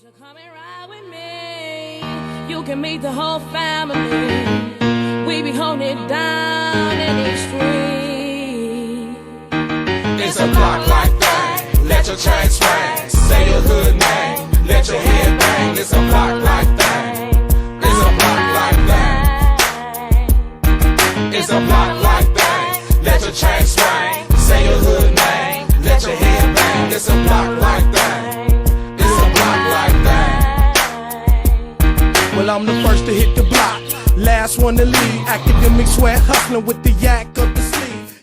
You're coming right with me. You can meet the whole family. We be holding it down in these streets. It's a block like that. Let your chain swing. Say your hood name. Let your head bang. It's a block like that. It's a block like that. It's a block like that. Let your chain swing. Say your hood name. Let your head bang. It's a block like that. It's a block like that. Well, I'm the first to hit the block, last one to leave. Academic sweat, hustling with the yak up the sleeve.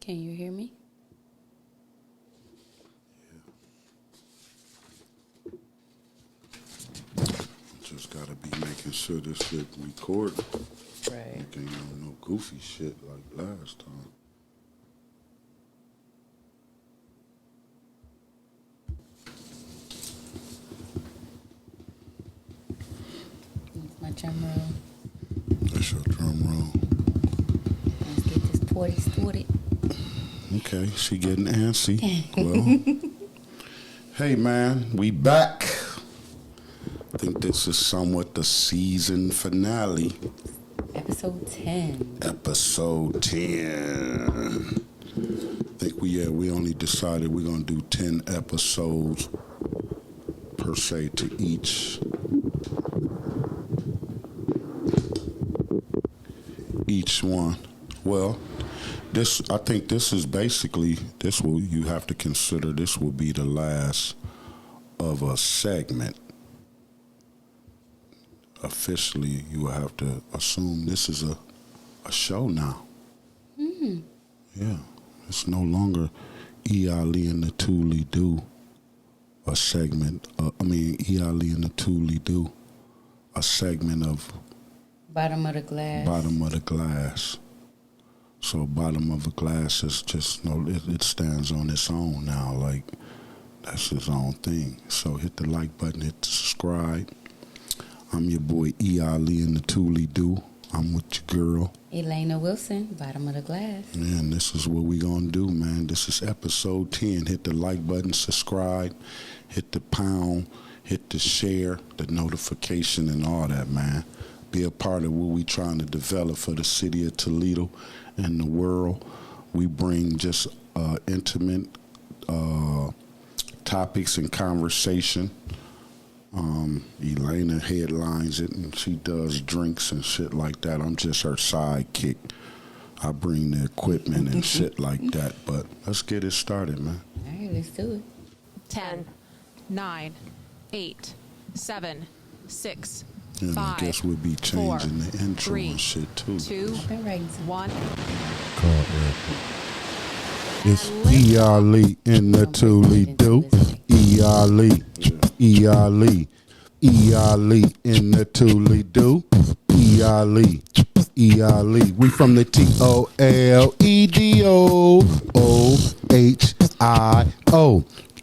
Can you hear me? Just gotta be making sure this shit record. Right. You can't have no goofy shit like last time. That's my drum roll. That's your drum roll. Let's get this party started. Okay, she getting antsy. Well, hey man, we back. I think this is somewhat the season finale. Episode 10. Episode 10. I think we only decided we're gonna do 10 episodes per se to each one. Well, I think this is basically, you have to consider this will be the last of a segment. Officially, you will have to assume this is a show now. Mm. Yeah, it's no longer E.Ali and the ToLe'Do, a segment. E.Ali and the ToLe'Do, a segment of Bottom of the glass. Bottom of the glass. So bottom of the glass is just, it stands on its own now. Like, that's its own thing. So hit the like button, hit the subscribe. I'm your boy E.Ali and the ToLe'Do. I'm with your girl Elena Wilson, bottom of the glass. And this is what we gonna do, man. This is episode 10. Hit the like button, subscribe, hit the pound, hit the share, the notification and all that, man. Be a part of what we trying to develop for the city of Toledo and the world. We bring just intimate topics and conversation. Elena headlines it and she does drinks and shit like that. I'm just her sidekick. I bring the equipment and shit like that. But let's get it started, man. All right, let's do it. 10, 9, 8, 7, 6, And 5, I guess we'll be changing 4, the intro 3, and shit too. 2, I've been writing some. 1. It's E.Ali in the ToLe'Do. E.Ali, E.Ali, E.Ali in the ToLe'Do. E.Ali, E.Ali. We from the ToLe'Do.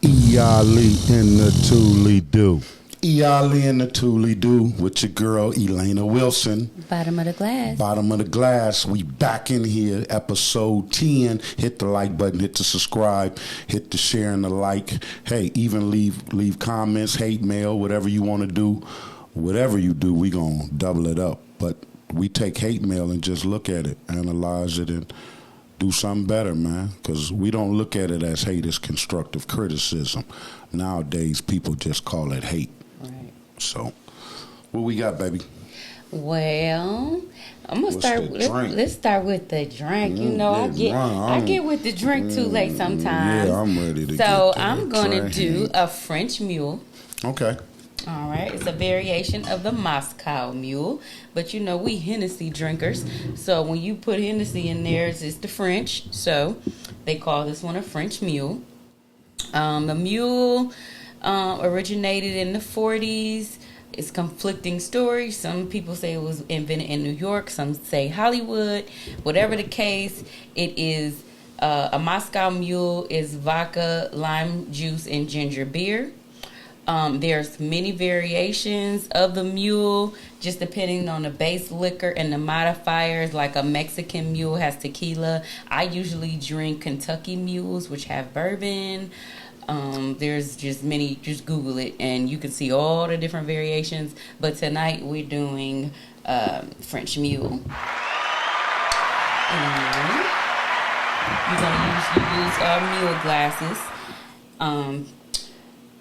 E.Ali in the ToLe'Do. E.Ali in the ToLe'Do with your girl Elena Wilson. Bottom of the glass. Bottom of the glass. We back in here, episode 10. Hit the like button, hit the subscribe, hit the share and the like. Hey, even leave comments, hate mail, whatever you want to do. Whatever you do, we gonna double it up. But we take hate mail and just look at it, analyze it, and do something better, man. Because we don't look at it as hate, as constructive criticism. Nowadays, people just call it hate. Right. So, what we got, baby? Well, I'm gonna What's start. the drink? Let's start with the drink. You know, I get with the drink too late sometimes. Yeah, I'm ready to. So get I'm gonna do a French Mule. Okay. All right, it's a variation of the Moscow Mule, but you know we Hennessy drinkers. So when you put Hennessy in there, it's the French. So they call this one a French Mule. The mule originated in the 40s. It's conflicting stories. Some people say it was invented in New York. Some say Hollywood. Whatever the case, it is a Moscow Mule is vodka, lime juice, and ginger beer. There's many variations of the mule, just depending on the base liquor and the modifiers. Like a Mexican mule has tequila. I usually drink Kentucky mules, which have bourbon. There's just many, just Google it and you can see all the different variations. But tonight we're doing French mule. And you're going to use mule glasses.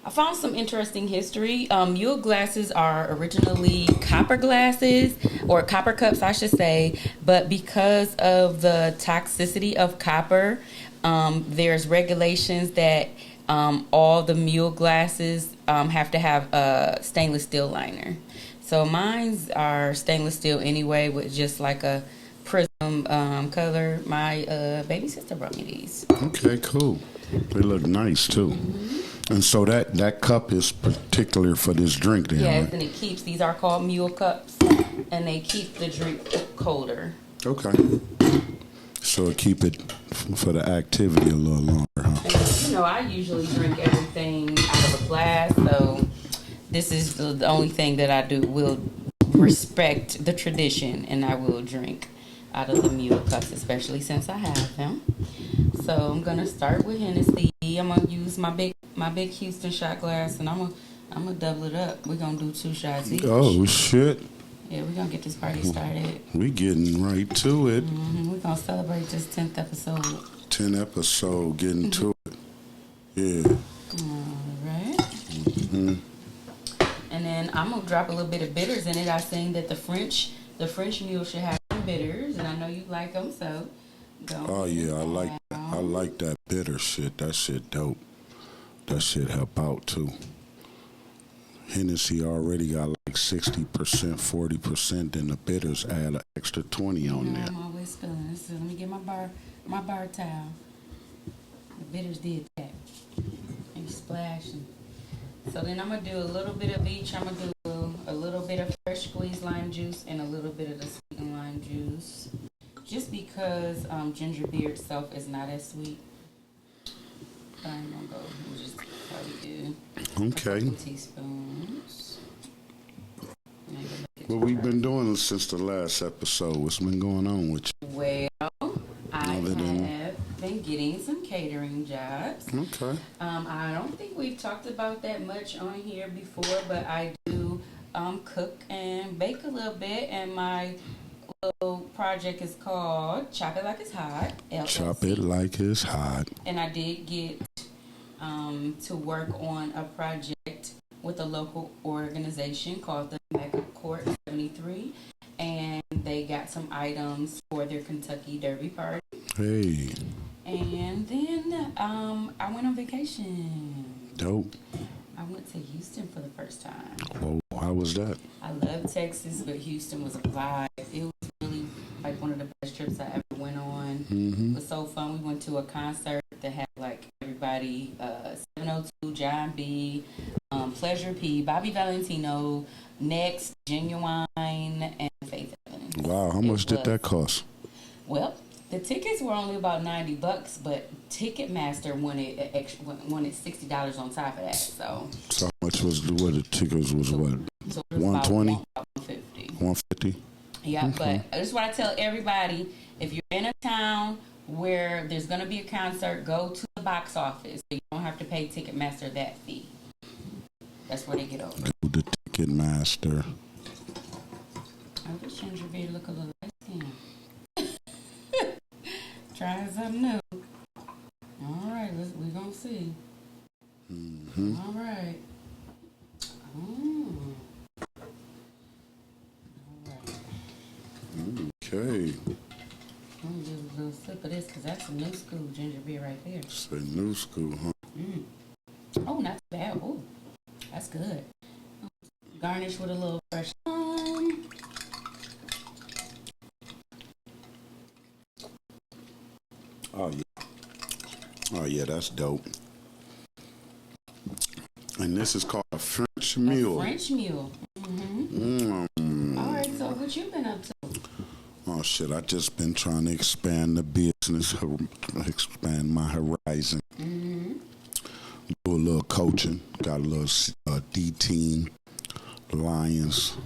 I found some interesting history. Mule glasses are originally copper glasses, or copper cups, I should say. But because of the toxicity of copper, there's regulations that all the mule glasses have to have a stainless steel liner. So mine's are stainless steel anyway, with just like a prism color. My baby sister brought me these. Okay, cool. They look nice too. And so that cup is particular for this drink then, yes, right? and it keeps, these are called mule cups, and they keep the drink colder. Okay. So it keep it for the activity a little longer, huh? And, you know, I usually drink everything out of a glass, so this is the only thing that I will respect the tradition, and I will drink out of the mule cups, especially since I have them. So I'm gonna start with Hennessy. I'm gonna use my big Houston shot glass, and I'm gonna double it up. We're gonna do 2 shots each. Oh shit! Yeah, we're gonna get this party started. We getting right to it. We're gonna celebrate this 10th episode. 10 episode, getting to it. Yeah. All right. And then I'm gonna drop a little bit of bitters in it. I seen that the French mule should have some bitters, and I know you like them, so. Oh yeah, I like that bitter shit. That shit dope. That shit help out too. Hennessy already got like 60%, 40%, and the bitters add an extra 20 on there. I'm always spilling this. So let me get my bar towel. The bitters did that. And splashing. So then I'm gonna do a little bit of each. I'm gonna do a little bit of fresh squeezed lime juice and a little bit of the sweetened lime juice. Just because ginger beer itself is not as sweet. But I'm gonna go and just probably do Okay. a couple teaspoons. What we've been doing since the last episode? What's been going on with you? Well, I Other than- have been getting some catering jobs. Okay. I don't think we've talked about that much on here before, but I do cook and bake a little bit, and my little project is called Chop It Like It's Hot. LLC. Chop it like it's hot. And I did get to work on a project with a local organization called the Mega Court 73, and they got some items for their Kentucky Derby party. Hey, And then I went on vacation. dope. I went to Houston for the first time. Whoa, how was that? I love Texas, but Houston was a vibe. It was really like one of the best trips I ever went on. It was so fun. We went to a concert that had like everybody, 702, John B, Pleasure P, Bobby Valentino, Next, Genuine, and Faith Evans. Wow, how much did that cost? Well, the tickets were only about $90, but Ticketmaster wanted $60 on top of that. So So how much was the tickets was what? So it was 120? about 150. 150? Yeah, but that's what I tell everybody. If you're in a town where there's going to be a concert, go to the box office. So you don't have to pay Ticketmaster that fee. That's where they get over. Do the Ticketmaster. I wish ginger beer look a little light skin. Trying something new. All right, we're going to see. All right. Okay. I'm going to do a little sip of this because that's a new school ginger beer right there. Say new school, huh? Oh, not too bad. Oh, that's good. Garnish with a little fresh lime. Oh, yeah. Oh, yeah, that's dope. And this is called a French Mule. French Mule. All right, so what you been up to? Oh, shit, I just been trying to expand the business, expand my horizon. Do a little coaching. Got a little D team, Lions.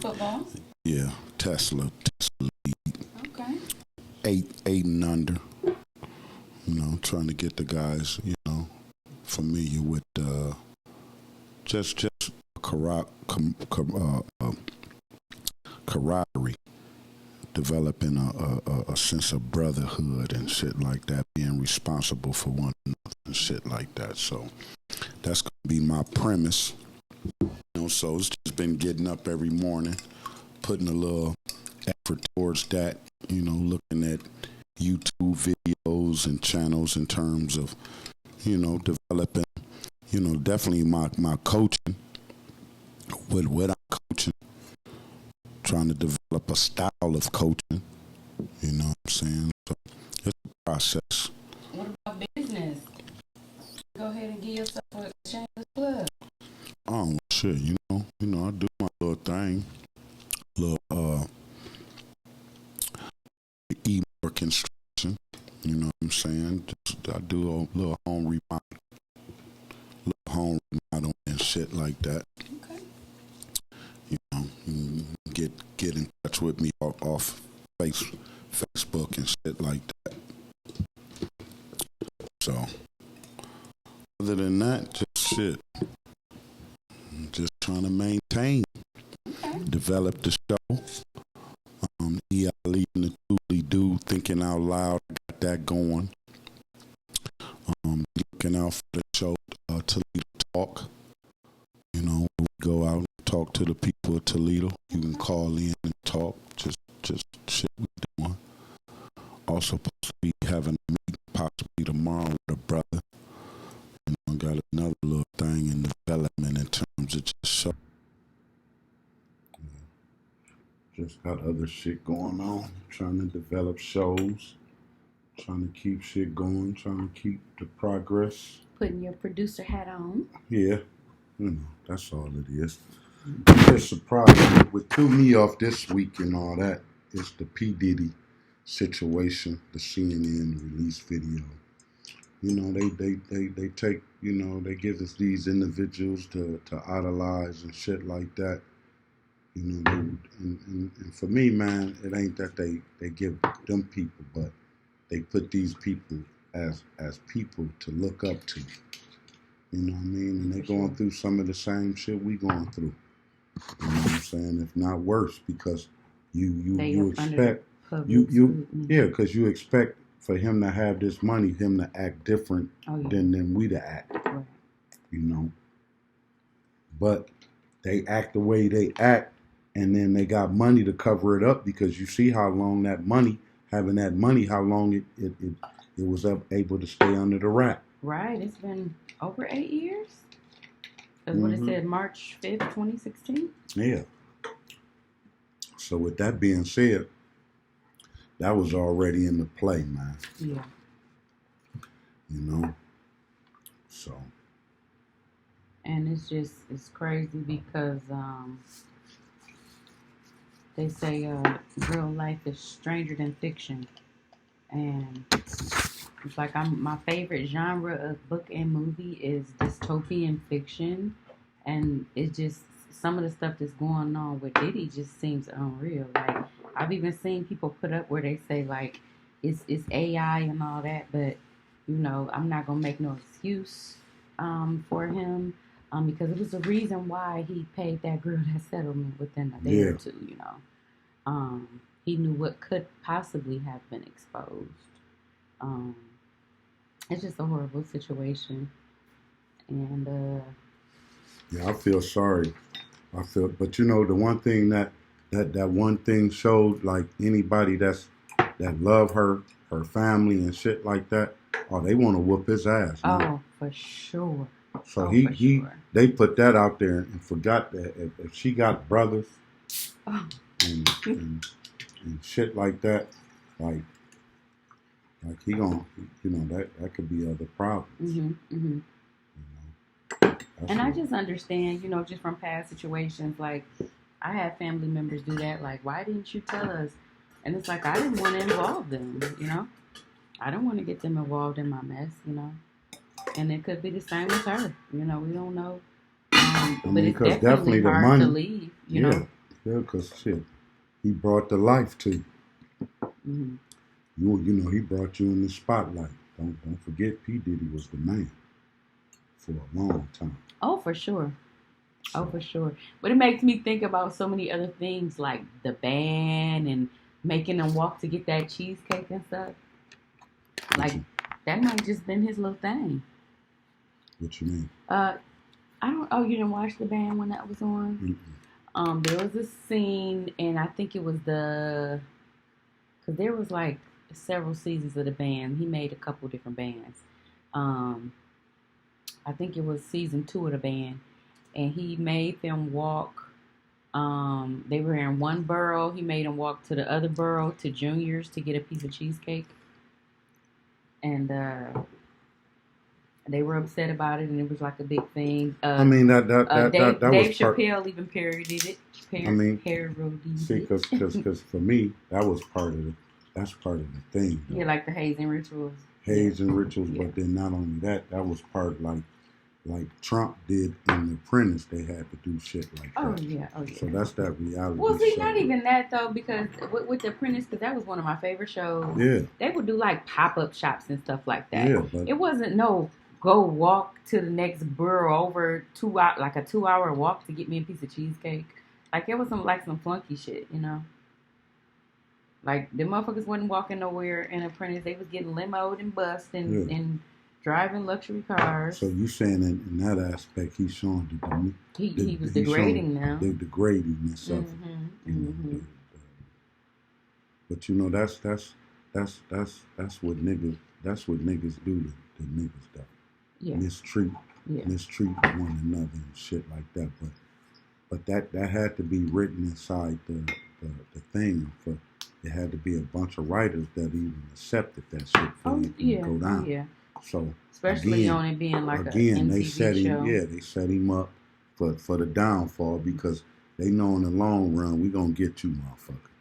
Football? Yeah, Tesla league. Okay. Eight and under. You know, trying to get the guys, you know, familiar with just camaraderie, developing a sense of brotherhood and shit like that, being responsible for one another and shit like that. So that's gonna be my premise. You know, so it's just been getting up every morning, putting a little effort towards that. You know, looking at YouTube videos and channels in terms of, you know, developing, you know, definitely my coaching, with what I'm coaching, trying to develop a style of coaching, you know what I'm saying? So it's a process. What about business? Go ahead and give yourself a shameless plug. Oh, shit, you know, I do my little thing, little e-book construction, you know what I'm saying? Just, I do a little home remodel and shit like that. Okay. You know, get in touch with me off Facebook and shit like that. So, other than that, just shit. Just trying to maintain, develop the show. E.Ali and the ToLe'Do, thinking out loud, got that going. Looking out for the show, Toledo Talk. You know, we go out and talk to the people of Toledo. You can call in and talk, just shit we doing. Also, supposed to be having a meeting possibly tomorrow with a brother. You know, got another little thing in development in terms of just show. Just got other shit going on, trying to develop shows, trying to keep shit going, trying to keep the progress. Putting your producer hat on. Yeah, you know, that's all it is. Just surprised what threw me off this week and all that is the P. Diddy situation, the CNN release video. You know, they take, you know, they give us these individuals to idolize and shit like that. You know, and for me, man, it ain't that they give them people, but they put these people as people to look up to. You know what I mean? And they're going through some of the same shit we going through. You know what I'm saying? If not worse, because you expect because you expect for him to have this money, him to act different than we to act. Right. You know, but they act the way they act. And then they got money to cover it up because you see how long how long it was able to stay under the wrap. Right. It's been over 8 years. That's what it said, March 5th, 2016. Yeah. So with that being said, that was already in the play, man. Yeah. You know? So. And it's crazy because they say real life is stranger than fiction. And it's like my favorite genre of book and movie is dystopian fiction. And it just, some of the stuff that's going on with Diddy just seems unreal. Like, I've even seen people put up where they say, like, it's AI and all that. But, you know, I'm not going to make no excuse for him. Because it was the reason why he paid that girl that settlement within a day or two, you know. He knew what could possibly have been exposed. It's just a horrible situation. And yeah, I feel sorry. But you know, the one thing that one thing showed, like anybody that love her family and shit like that, they want to whoop his ass. Man. Oh, for sure. So they put that out there and forgot that if she got brothers and shit like that, like he gonna, you know, that could be other problems. You know, and I just understand, you know, just from past situations, like I had family members do that. Like, why didn't you tell us? And it's like I didn't want to involve them. You know, I didn't want to get them involved in my mess. You know. And it could be the same with her. You know, we don't know. I But mean, it's because definitely the hard money. to leave, you know. Yeah, because shit, he brought the life to you. Mm-hmm. You know, he brought you in the spotlight. Don't forget, P Diddy was the man for a long time. Oh, for sure. So, Oh, for sure. But it makes me think about so many other things like the band and making them walk to get that cheesecake and stuff. Like, that might just been his little thing. what you mean? I don't. Oh, you didn't watch the band when that was on? Mm-mm. There was a scene, and I think it was because there was like several seasons of the band. He made a couple different bands. I think it was season 2 of the band, and he made them walk. They were in one borough. He made them walk to the other borough to Junior's to get a piece of cheesecake, and they were upset about it, and it was like a big thing. I mean, that Dave was part. Chappelle even parodied it. Parodied See, it. because for me, that was that's part of the thing. Though. Yeah, like the hazing rituals. And rituals, Yeah. but then not only that, that was part like Trump did in The Apprentice. They had to do shit like that. Oh yeah. So that's that reality. Well, see, show. not even that though, because with The Apprentice, because that was one of my favorite shows. Yeah. They would do like pop-up shops and stuff like that. Yeah, but it wasn't no go walk to the next borough over 2 hour, like a 2-hour walk to get me a piece of cheesecake. Like it was some flunky shit, you know. Like the motherfuckers wasn't walking nowhere in Apprentice. They was getting limoed and bussed and driving luxury cars. So you saying in that aspect, he's showing he was degrading them. The degradingness of it. You know, but you know that's what niggas do to niggas though. Yeah. Mistreat one another and shit like that. But that had to be written inside the thing for. It had to be a bunch of writers that even accepted that shit for it to go down. Yeah. So especially again, on it being like a they MTV set him. show. Yeah, they set him up for the downfall because they know in the long run we gonna get you, motherfucker.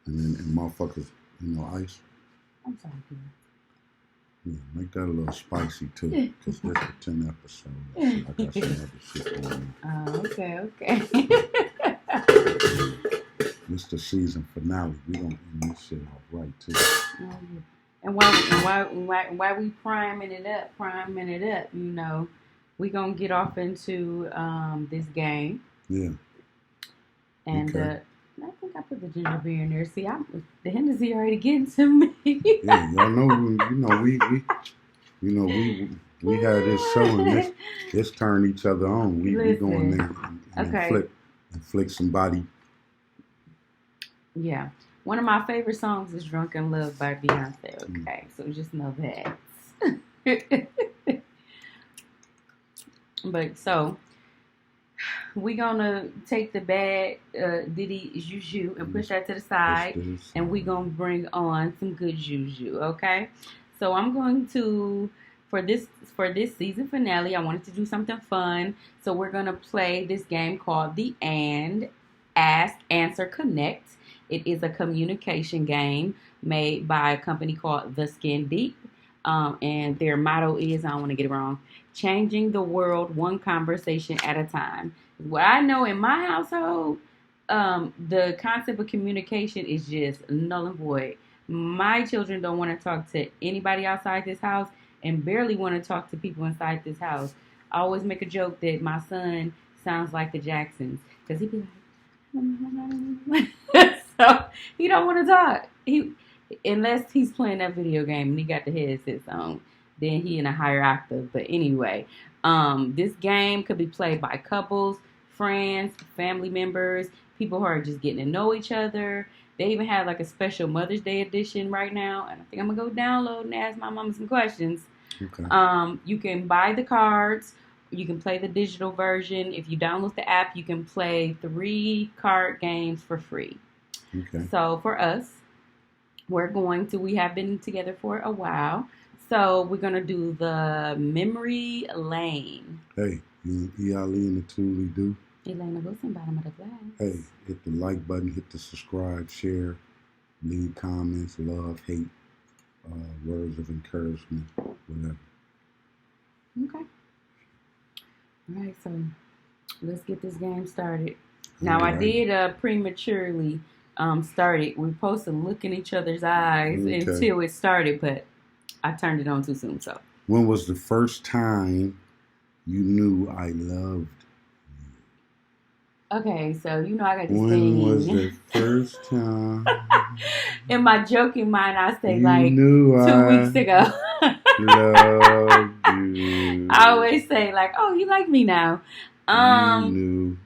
And motherfuckers, you know, ice. I'm sorry, Peter. Yeah, make that a little spicy too, because this is the 10th episode. So I got some other shit going on. Okay. This the season finale. We gonna end this shit off right too. And why we priming it up, you know, we gonna get off into this game. Yeah. And okay. I think I put the ginger beer in there. See, the Hennessy already getting to me. Yeah, y'all know, we had this show and this turn each other on. We go in there and inflict somebody. Yeah. One of my favorite songs is Drunken Love by Beyonce. Okay, so just know that. But so we're gonna take the bad Diddy juju and push that to the side, and we're gonna bring on some good juju. Okay, so I'm going to for this season finale, I wanted to do something fun, so we're gonna play this game called the Ask, Answer, Connect. It is a communication game made by a company called The Skin Deep. And their motto is, I don't want to get it wrong, changing the world one conversation at a time. What I know in my household, the concept of communication is just null and void. My children don't want to talk to anybody outside this house and barely want to talk to people inside this house. I always make a joke that my son sounds like the Jacksons because he'd be like, so he don't want to talk. Unless he's playing that video game and he got the headsets on, then he in a higher octave. But anyway, this game could be played by couples, friends, family members, people who are just getting to know each other. They even have like a special Mother's Day edition right now, and I think I'm gonna go download and ask my mama some questions. Okay. You can buy the cards. You can play the digital version. If you download the app, you can play 3 card games for free. Okay. So for us, we have been together for a while. So we're going to do the memory lane. Hey, you and E.Ali and the ToLe'Do. Elena Wilson, bottom of the glass. Hey, hit the like button, hit the subscribe, share, leave comments, love, hate, words of encouragement, whatever. Okay. All right, so let's get this game started. Now, I Alright. did prematurely start it. We're supposed to look in each other's eyes Okay. until it started, but I turned it on too soon, so. When was the first time you knew I loved? Okay, so you know I got this When thing. was the first time In my joking mind, I say you like knew 2 I weeks ago. loved you? I always say like, "Oh, you like me now." You knew.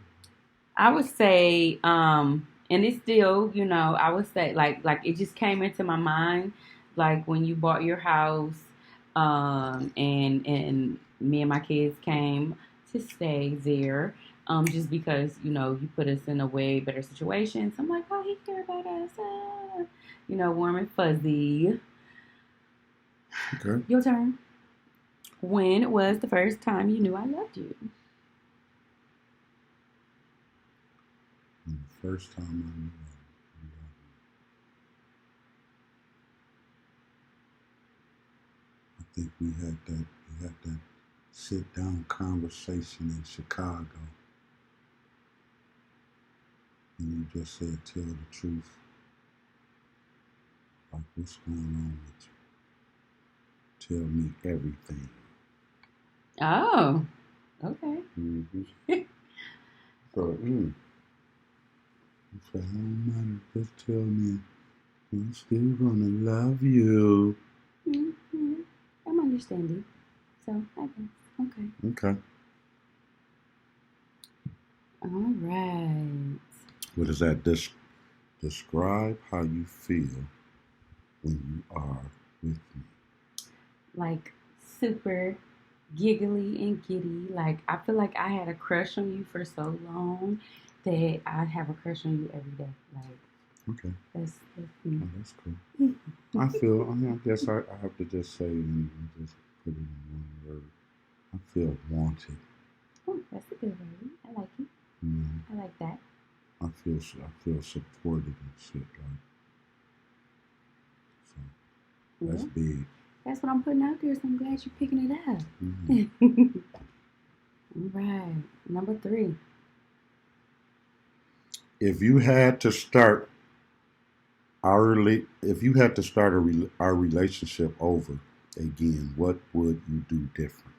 I would say, and it's still, I would say like it just came into my mind, like when you bought your house, and me and my kids came to stay there, just because you put us in a way better situation. So I'm like, oh, he cared about us, warm and fuzzy. Okay. Your turn. When was the first time you knew I loved you? The first time I knew I loved you. I think we had that sit down conversation in Chicago. And you just said, tell the truth. Like, what's going on with you? Tell me everything. Oh, okay. Mm-hmm. So, you said, I don't matter, just tell me I'm still gonna love you. Mm-hmm. I'm understanding. So, I guess. Okay. Okay. All right. What does that describe how you feel when you are with me? Like, super giggly and giddy. Like, I feel like I had a crush on you for so long that I have a crush on you every day. Like, Okay. that's me. Oh, that's cool. I guess I have to just say and just put it in one word. I feel wanted. Oh, that's a good word. I like it. I like that. I feel supported and shit. Like, so that's big. That's what I'm putting out there, so I'm glad you're picking it up. Mm-hmm. All right. Number 3. If you had to start our relationship over again, what would you do different?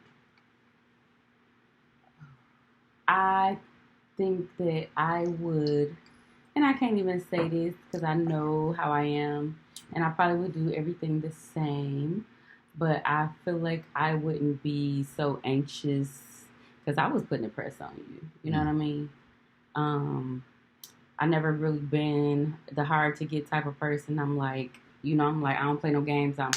I think that I would, and I can't even say this because I know how I am, and I probably would do everything the same, but I feel like I wouldn't be so anxious because I was putting the press on you. You know what I mean? I never really been the hard to get type of person. I'm like, I don't play no games. I'm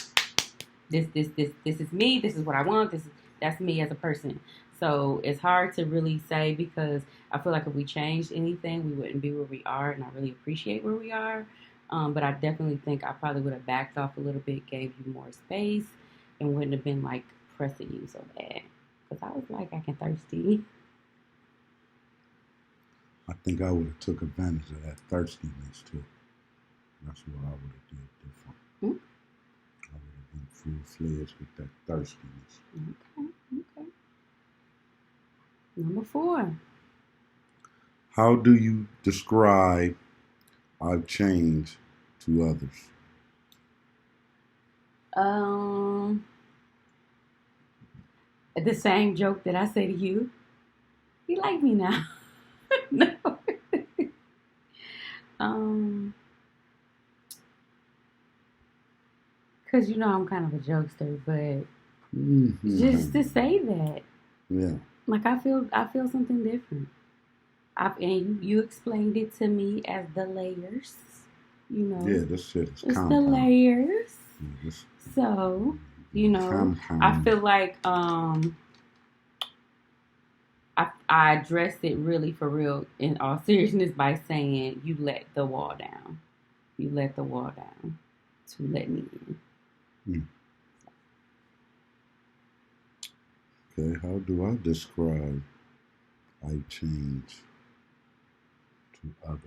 this is me. This is what I want. That's me as a person. So it's hard to really say because I feel like if we changed anything, we wouldn't be where we are, and I really appreciate where we are. But I definitely think I probably would have backed off a little bit, gave you more space, and wouldn't have been like pressing you so bad. Because I was like acting thirsty. I think I would have took advantage of that thirstiness too. That's what I would have did different. Hmm? I would have been full-fledged with that thirstiness. Okay. Number 4. How do you describe I've changed to others? The same joke that I say to you. You like me now? No. Cause I'm kind of a jokester, but just to say that, Yeah. like I feel something different. And you explained it to me as the layers. Yeah, this shit is it's compound. the layers. Yeah, So compound. I feel like I addressed it really for real in all seriousness by saying you let the wall down. You let the wall down to let me in. Okay, how do I describe I change to others?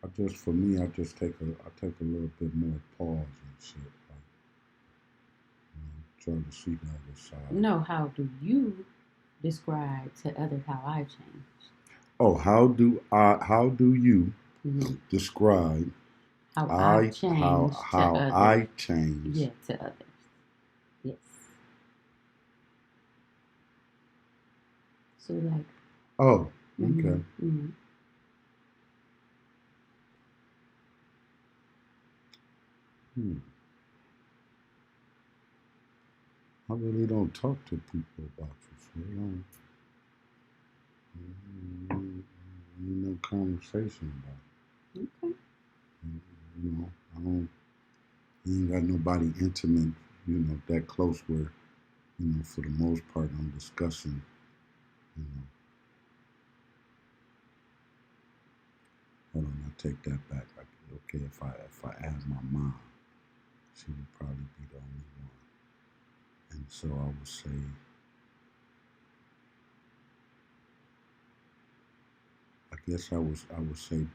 I for me, I take a little bit more pause and shit. Like, try to see the other side. No, how do you describe to others how I changed? Oh, how do you describe How I changed to others? I changed? Yeah, to others. Yes. So like. Oh, okay. I really don't talk to people about you, so no conversation about it. Okay. I ain't got nobody intimate, that close where, for the most part, I'm discussing, Hold on, I take that back. Okay, if I add my mom, she would probably be the only one. And so I would say, I guess I would say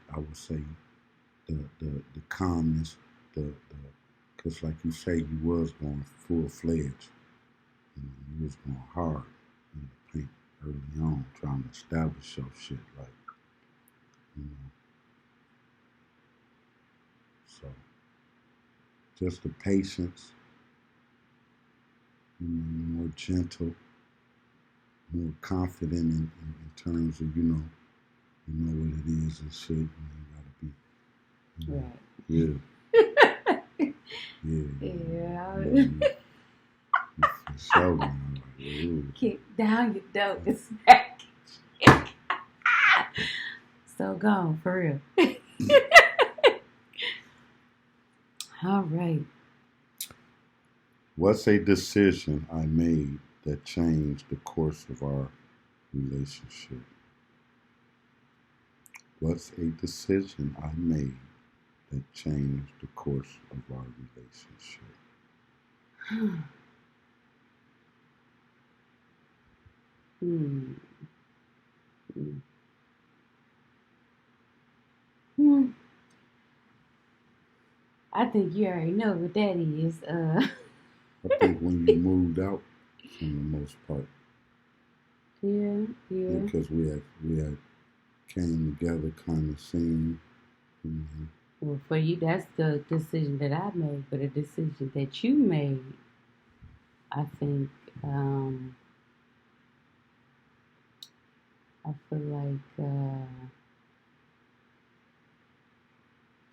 the calmness, because like you say, you was going full fledged, you was going hard in the paint early on, trying to establish your shit, like, so just the patience, more gentle, more confident in terms of what it is and shit. You gotta be, Right. Yeah. For sure, man. Like, kick down your door and smack it. So gone, for real. All right. What's a decision I made that changed the course of our relationship? What's a decision I made that changed the course of our relationship? I think you already know what that is. I think when you moved out, for the most part. Yeah. Because we had came together, kind of seen. Well, for you, that's the decision that I made. But a decision that you made, I think, I feel like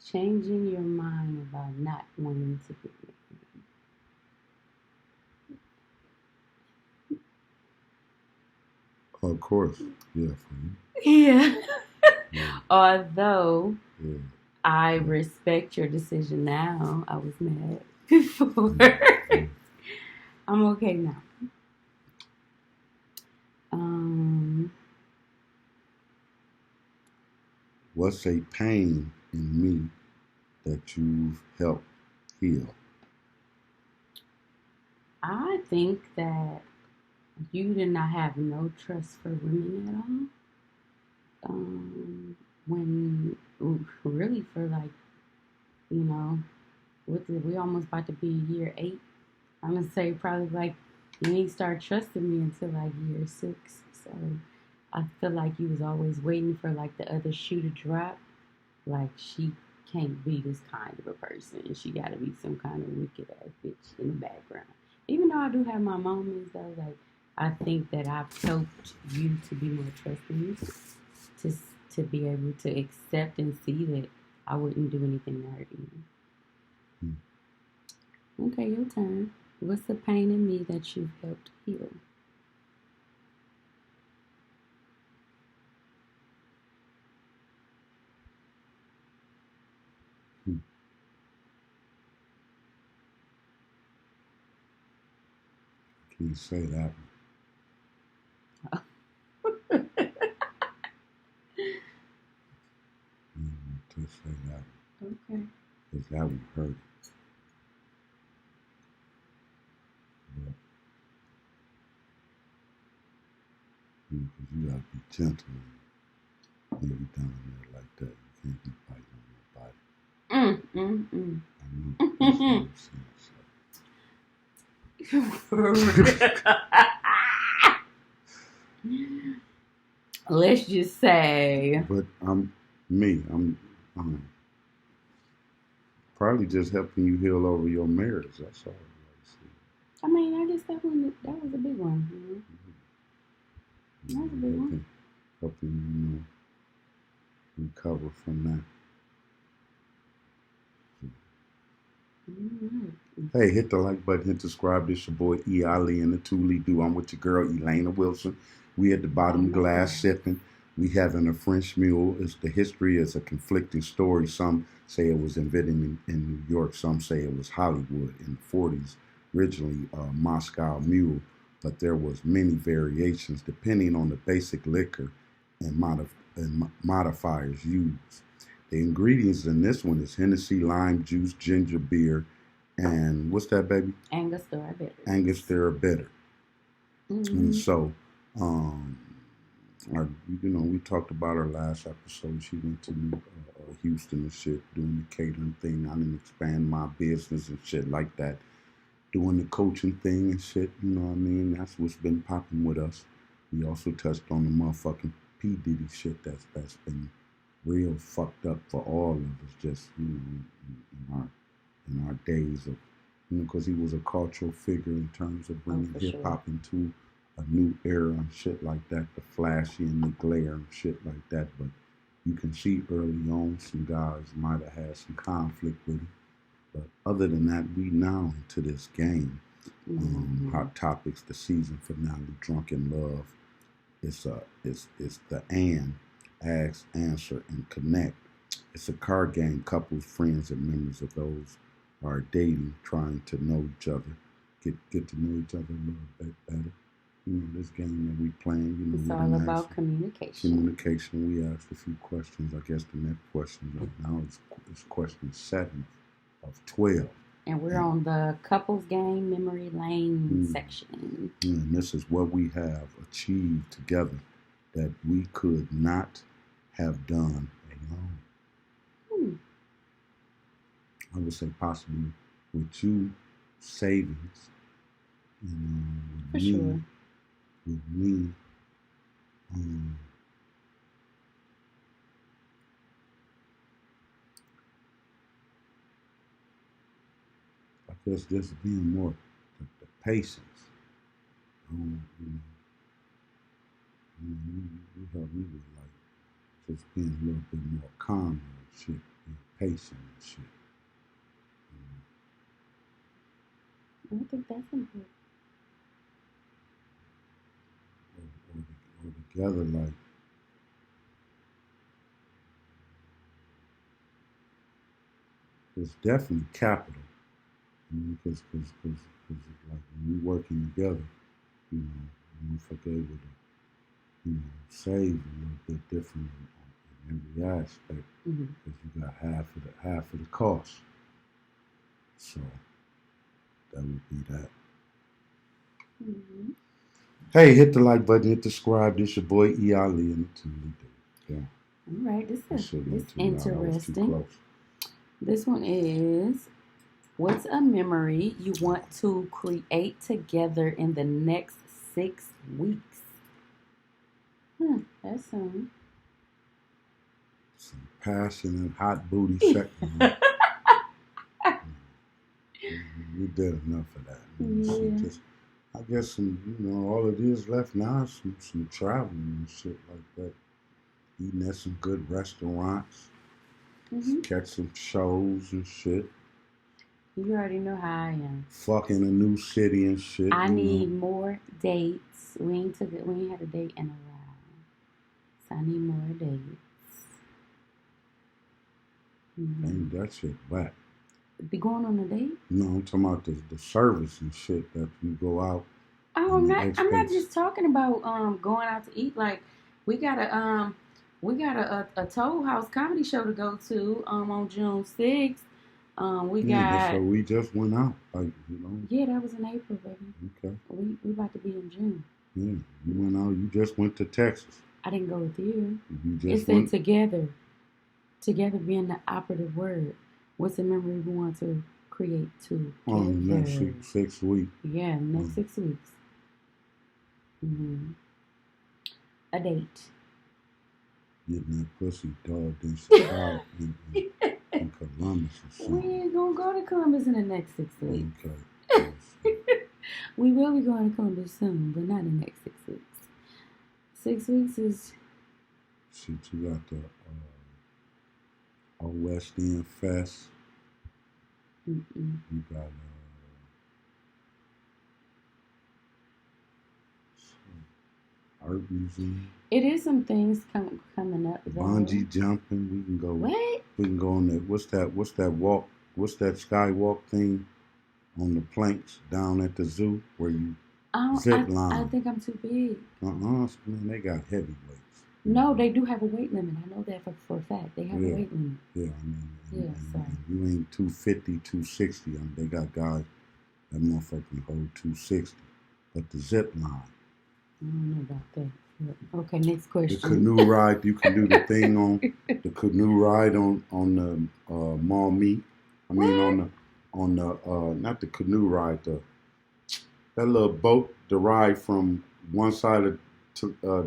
changing your mind about not wanting to be married. Of course, yeah, for you. Yeah. Yeah. Although Yeah. I respect your decision now, I was mad before. I'm okay now. What's a pain in me that you've helped heal? I think that you did not have no trust for women at all. When really for like, we almost about to be year 8. I'm gonna say probably like you ain't start trusting me until like year 6. So I feel like you was always waiting for like the other shoe to drop. Like she can't be this kind of a person. She gotta be some kind of wicked ass bitch in the background. Even though I do have my moments though, like I think that I've helped you to be more trusting, to be able to accept and see that I wouldn't do anything to hurt you. Okay, your turn. What's the pain in me that you've helped heal? Can you say that one? To say that one. Okay. Because that one hurt. Yeah. Because you gotta be gentle when you down there like that. You can't be biting on Mm-mm. I know. Let's just say. But I'm probably just helping you heal over your marriage. That's all. I mean, I guess that was a big one. That was a big one. Helping you recover from that. Hey, hit the like button, hit subscribe. This your boy E.Ali and the ToLe'Do. I'm with your girl Elena Wilson. We at the bottom glass sipping. We having a French Mule. The history is a conflicting story. Some say it was invented in New York. Some say it was Hollywood in the 40s. Originally a Moscow Mule, but there was many variations depending on the basic liquor and modifiers used. The ingredients in this one is Hennessy, lime juice, ginger beer, and what's that, baby? Angostura bitter. Angostura bitter. Mm-hmm. And so, we talked about her last episode. She went to Houston and shit, doing the catering thing. I didn't expand my business and shit like that. Doing the coaching thing and shit, you know what I mean? That's what's been popping with us. We also touched on the motherfucking P. Diddy shit that's been real fucked up for all of us, just in our days of, because he was a cultural figure in terms of bringing hip hop into a new era and shit like that, the flashy and the glare and shit like that. But you can see early on some guys might have had some conflict with him. But other than that, we now into this game. Hot Topics, the season finale, Drunken Love. It's the ask, answer, and connect. It's a card game. Couples, friends, and members of those who are dating, trying to know each other, get to know each other a little bit better. This game that we playing. It's all about communication. Communication. We asked a few questions. I guess the next question right now is question 7 of 12. And we're on the couples game memory lane section. And this is what we have achieved together that we could not have done alone. I would say possibly with you savings, For sure. With me, I guess just being more the patience. You help me with just being a little bit more calm and shit, being patient and shit. I think that's important. Or together, like, it's definitely capital. Because like when we working together, we fuck able to, save a little bit different in every aspect, because you got half of the cost. So that would be that. Hey, hit the like button, hit the subscribe. This your boy E.Ali and the ToLe'Do. Yeah. All right, this is interesting. This one is, what's a memory you want to create together in the next 6 weeks? That's some passionate, hot booty sex. We did enough of that. Yeah. I guess some, all it is left now is some traveling and shit like that. Eating at some good restaurants, catch some shows and shit. You already know how I am. Fucking a new city and shit. I need more dates. We ain't had a date in a while, so I need more dates. Ain't that shit whack? Be going on a date? No, I'm talking about the service and shit that you go out. Oh, I'm not just talking about going out to eat. Like, we got a Toll House comedy show to go to on June 6th. So we just went out, Yeah, that was in April, baby. Okay. We about to be in June. Yeah, you went out. You just went to Texas. I didn't go with you. You just It said together. Together being the operative word. What's the memory we want to create together? On the next 6 weeks. Yeah, next 6 weeks. A date. Getting that pussy dog in Chicago in Columbus or We something. ain't gonna go to Columbus in the next 6 weeks. Okay. We will be going to Columbus soon, but not in the next 6 weeks. 6 weeks is... Shit, you got the West End Fest. You got Art Museum. It is some things coming up. Though. Bungee jumping. We can go. What? We can go on that. What's that walk? What's that skywalk thing on the planks down at the zoo where you zip line? I think I'm too big. Man, they got heavyweights. No, they do have a weight limit. I know that for a fact. They have a weight limit. Yeah, I mean, Yeah, and you ain't 250, 260. I mean, they got guys that motherfucker can hold 260. But the zip line. I don't know about that. Okay, next question. The canoe ride, you can do the thing on the canoe ride on the mall meet. I mean on the not the canoe ride, that little boat, the ride from one side of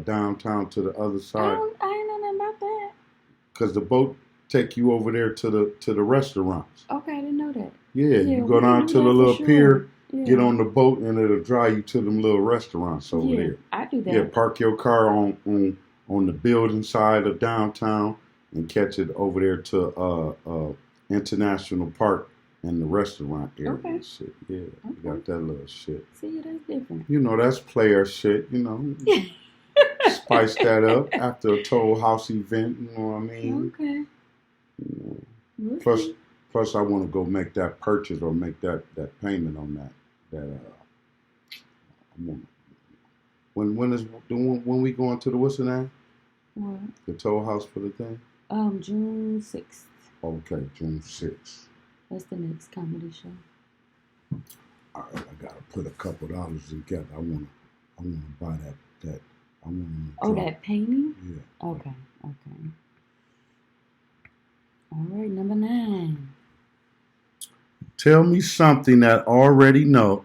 downtown to the other side. I ain't know nothing about that. Cause the boat take you over there to the restaurants. Okay, I didn't know that. Yeah, you go down to the little pier, Yeah. get on the boat, and it'll drive you to them little restaurants over there. I do that. Yeah, park your car on the building side of downtown and catch it over there to International Park and the restaurant area. Okay. And shit. Yeah, you got that little shit. See, that's different. You know, that's player shit, you know. Spice that up after a Toll House event, you know what I mean? Okay. You know. Plus, I want to go make that purchase or make that payment on that. When we going to the what's the name? What? The Toll House for the thing? June 6th. Okay, June 6th. That's the next comedy show. All right, I gotta put a couple dollars together. I wanna buy that. I wanna. That painting? Yeah. Okay. All right, number 9. Tell me something that I already know,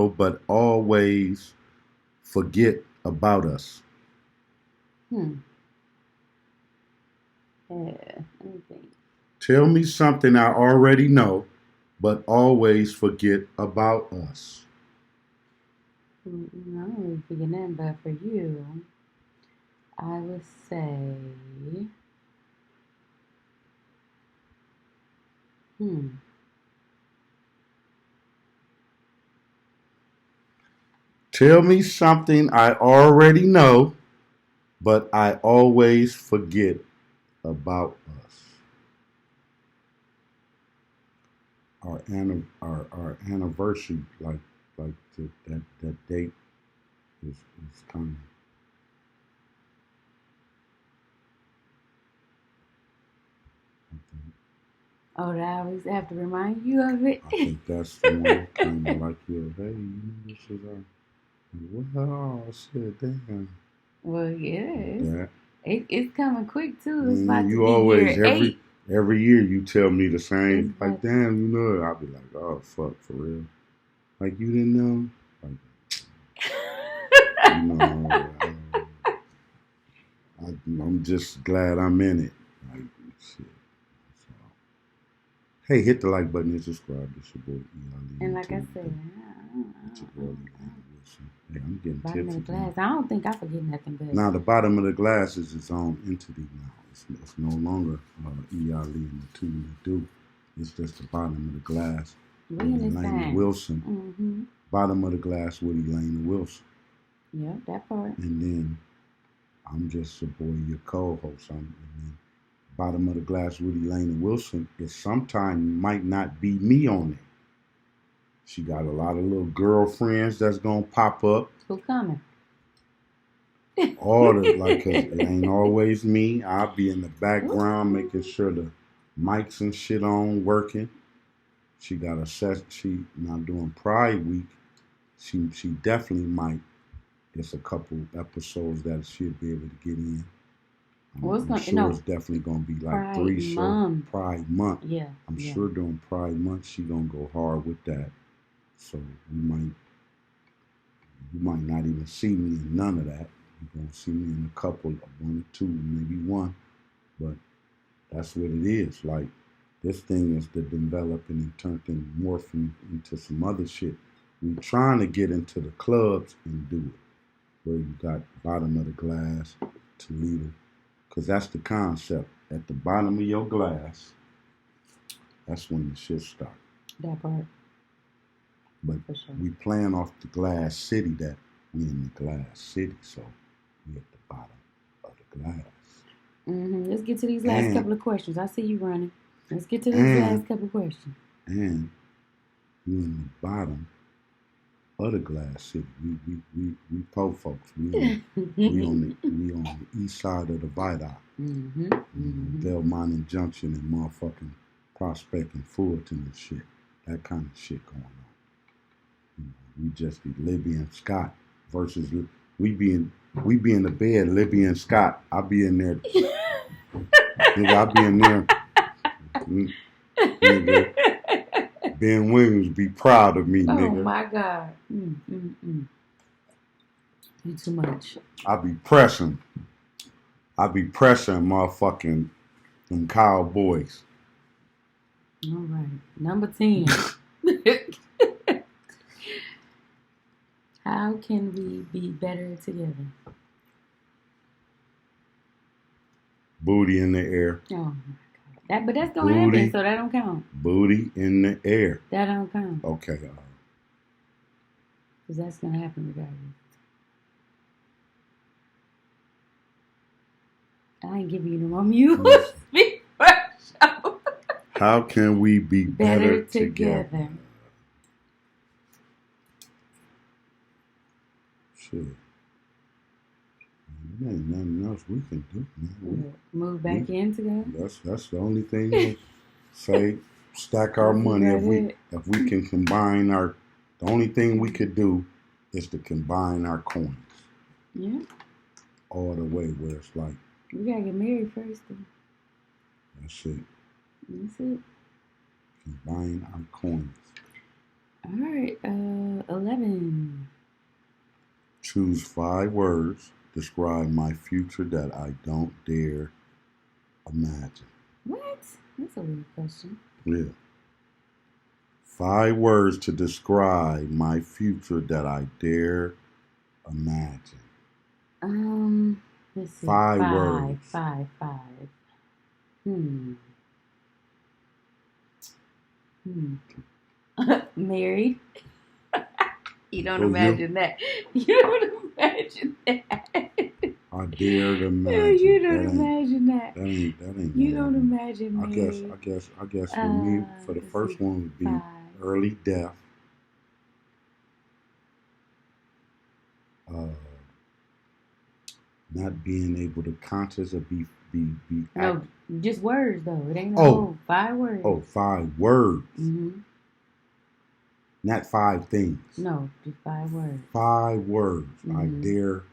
but always forget about us. Let me think. Tell me something I already know, but always forget about us. I don't really forget nothing, but for you, I would say, Tell me something I already know, but I always forget about us. Our anniversary, like that date is coming. Oh, that I always have to remind you of it. I think that's the one kind of like, hey, this is our. Well, shit, damn. Well, yes. Yeah. It's coming quick too. It's about to You be always year 8. every year you tell me the same. It's Like, like- damn, you know. I'll be like, oh fuck, for real. Like, you didn't know. Like, you know. I'm just glad I'm in it. Like, shit. So, hey, hit the like button and subscribe. This your boy E.Ali. And like I said, It's your girl, E.Ali Wilson. Yeah, I'm getting bottom of the tipsy. glass. I don't think I forget nothing, but Now the bottom of the glass is its own entity now. It's no longer E.Ali and the ToLe'Do. It's just the bottom of the glass. we in this Lane time. Wilson. Bottom of the glass with Elaine Wilson. Yeah, that part. And then I'm just your boy, your co-host. And then bottom of the glass with Elaine Wilson is sometimes might not be me on it. She got a lot of little girlfriends that's gonna pop up. Who coming? All the like it ain't always me. I'll be in the background making sure the mics and shit on working. She got a set. She now doing Pride Week. She definitely might. There's a couple episodes that she'll be able to get in. I'm sure it's definitely gonna be like Pride 3 shows. Month. Pride Month. Yeah. I'm yeah. sure during Pride Month she gonna go hard with that. So you might not even see me in none of that. You're gonna see me in a couple, 1 or 2, maybe 1. But that's what it is. Like this thing is to develop and turn things morphing into some other shit. We trying to get into the clubs and do it. Where you got bottom of the glass, ToLe'Do. Because that's the concept. At the bottom of your glass, that's when the shit starts. That part. But For sure. we playing off the glass city that we in the glass city, so we at the bottom of the glass. Let's get to these last couple of questions. I see you running. Let's get to these last couple of questions. And we in the bottom of the glass city. We poor folks. We on the east side of the viaduct. Belmont and Junction and motherfucking Prospect and Fulton and shit. That kind of shit going on. We just be Libby and Scott versus we be in the bed, Libby and Scott. I be in there. Nigga, I be in there. Nigga, Ben Williams be proud of me, nigga. Oh my God. You too much. I be pressing motherfucking them Cowboys. All right. Number 10. How can we be better together? Booty in the air. Oh my God. But that's gonna happen, so that don't count. Booty in the air. That don't count. Okay. Because that's gonna happen regardless. I ain't giving you no more music. How can we be better together? Shit. There ain't nothing else we can do, man. Move back in together? That's the only thing we'll say. Stack our money. If we can combine the only thing we could do is to combine our coins. Yeah. All the way where it's like. We gotta get married first, though. That's it. That's it. Combine our coins. All right. 11. Choose 5 words. Describe my future that I don't dare imagine. What? That's a weird question. Yeah. 5 words to describe my future that I dare imagine. Let's see. 5 words. 5. Married. You don't imagine that. You don't imagine that. I dare to imagine. You don't imagine that. That ain't. You don't imagine married. I guess for me, for the first one would be 5. early death. Not being able to conscious or be No, just words though. It ain't no 5 words. Oh, 5 words. Mm-hmm. Not 5 things. No, just 5 words. 5 words. Mm-hmm. I dare.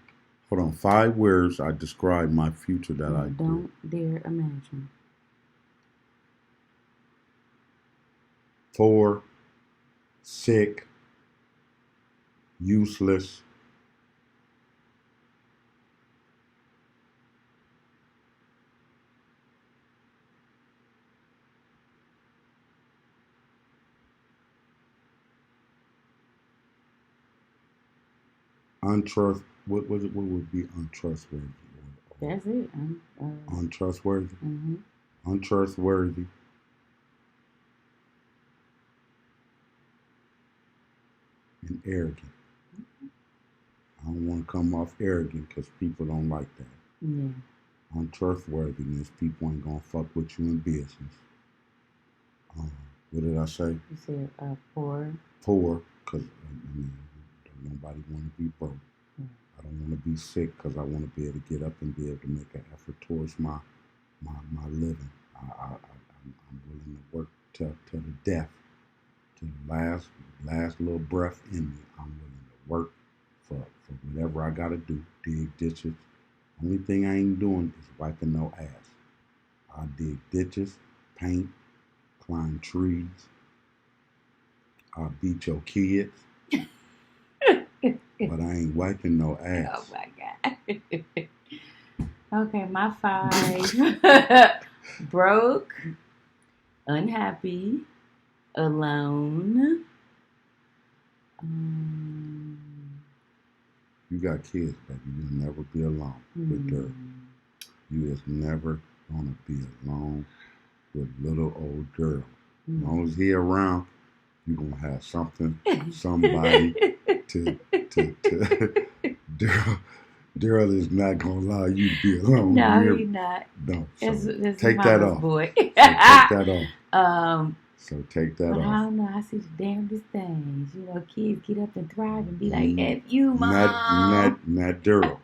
Hold on. 5 words. I describe my future that I don't dare imagine. 4. Sick. Useless. What would be untrustworthy? That's it. Untrustworthy. Mm-hmm. Untrustworthy. And arrogant. I don't want to come off arrogant because people don't like that. Yeah. Untrustworthiness. People ain't gonna fuck with you in business. What did I say? You said poor. Poor, because nobody want to be broke. I don't want to be sick because I want to be able to get up and be able to make an effort towards my living. I'm willing to work to the death, to the last little breath in me. I'm willing to work for whatever I got to do. Dig ditches. I Only thing I ain't doing is wiping no ass. I dig ditches, paint, climb trees. I'll beat your kids. But I ain't wiping no ass. Oh my God. Okay, my 5. Broke, unhappy, alone. You got kids, baby. You'll never be alone with dirt. You is never gonna be alone with little old Daryl. As long as he around, you gonna have something, somebody to Daryl is not gonna allow you to be alone. No, he's not. No. So That's take that mama's off. boy. So take that off. So take that But off. I don't know. I see the damnedest things. You know, kids get up and thrive and be like, F you, mom. Not Daryl.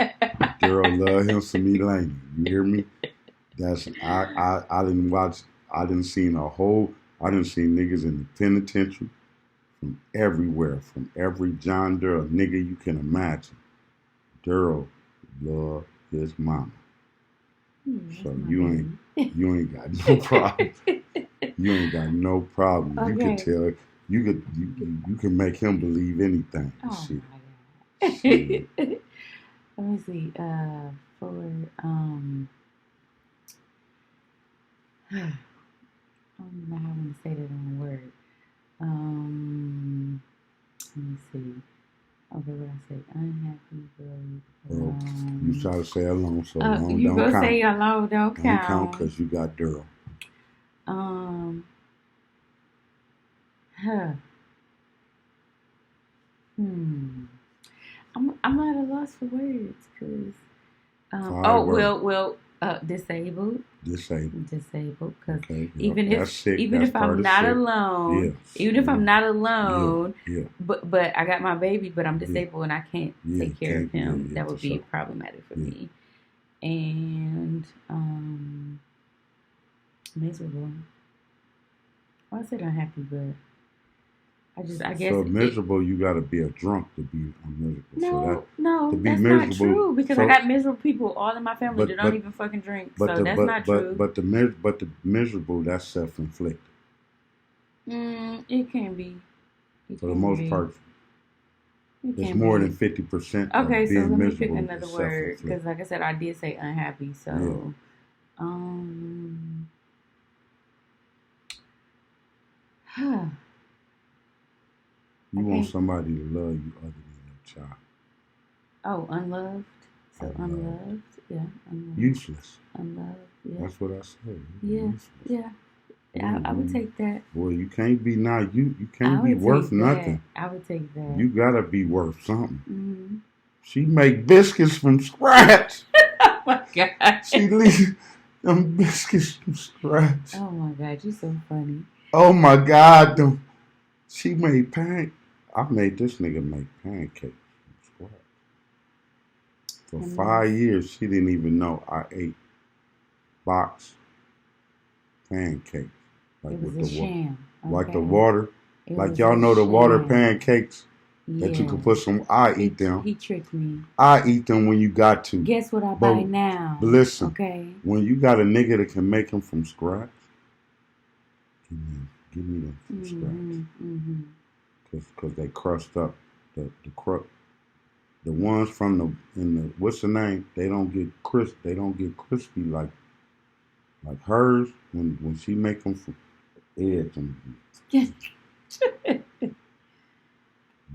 Daryl love him some E.Ali. You hear me? That's I didn't watch. I didn't see niggas in the penitentiary from everywhere, from every John Daryl nigga you can imagine. Daryl love his mama. So you ain't got no problem. You ain't got no problem. Okay. You can tell. You can make him believe anything. Oh Shit. my God. Shit. Let me see. For I don't even know how I'm gonna say that on a word. Let me see. Okay, what I say? Unhappy, Well, you try to say alone, so alone you don't gonna count. say alone don't count. Don't count because you got Daryl. I'm at a loss for words because disabled because Okay, even that's sick. even That's if part I'm of not sick. alone, Yes. even if I'm not alone, Yeah. but I got my baby, but I'm disabled and I can't take care of him. Yeah, That would for be sure. problematic for Yeah. me. And miserable. Well, I said unhappy, but I guess So miserable, you got to be a drunk to be miserable. No, to be that's miserable, not true because I got miserable people all in my family that don't but- even fucking drink. But So that's not true. But the miserable, that's self-inflicted. It can be. For the most part, It it's can more be. than 50% Okay, of so being let me miserable pick another is word self-inflicted. because, like I said, I did say unhappy. So, You want somebody to love you other than your child. Oh, unloved. So unloved. Yeah, unloved. Useless. Unloved. Yeah. That's what I said. Yeah. Useless. Yeah. I would take that. Boy, you can't be you I can't be would worth take that. nothing. I would take that. You gotta be worth something. Mm-hmm. She make biscuits from scratch. Oh my God. She leave them biscuits from scratch. Oh my God, you're so funny. Oh my God, she made I made this nigga make pancakes from scratch. For 5 years, she didn't even know I ate box pancakes. Like It was with a the sham. water. Like the okay? water. It Like was y'all a know the water sham. pancakes that you can put some. I eat them. He tricked me. I eat them when you got to. Guess what I buy now? But listen, okay. When you got a nigga that can make them from scratch, give me them from scratch. Because they crust up the ones from the what's the name? They don't get crisp. They don't get crispy like hers when she make them from edge and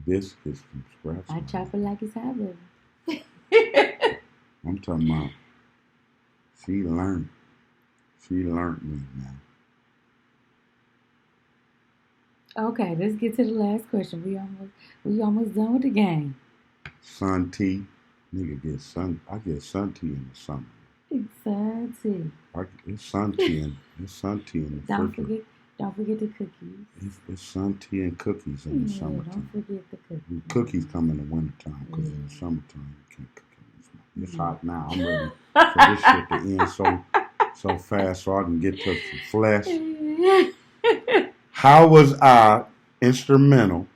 biscuits from scratch. I chop it like it's hot liver. I'm talking about. She learned me, man. Okay, let's get to the last question. We almost done with the game. Sun tea, nigga get sun. I get sun tea in the summer. Exciting. It's sun tea in the refrigerator. Don't forget the cookies. It's sun tea and cookies in the summertime. Don't forget the cookies. Cookies come in the wintertime because in the summertime you can't cook in this month. It's hot now. I'm ready for this shit to end so fast so I can get to some flesh. How was I instrumental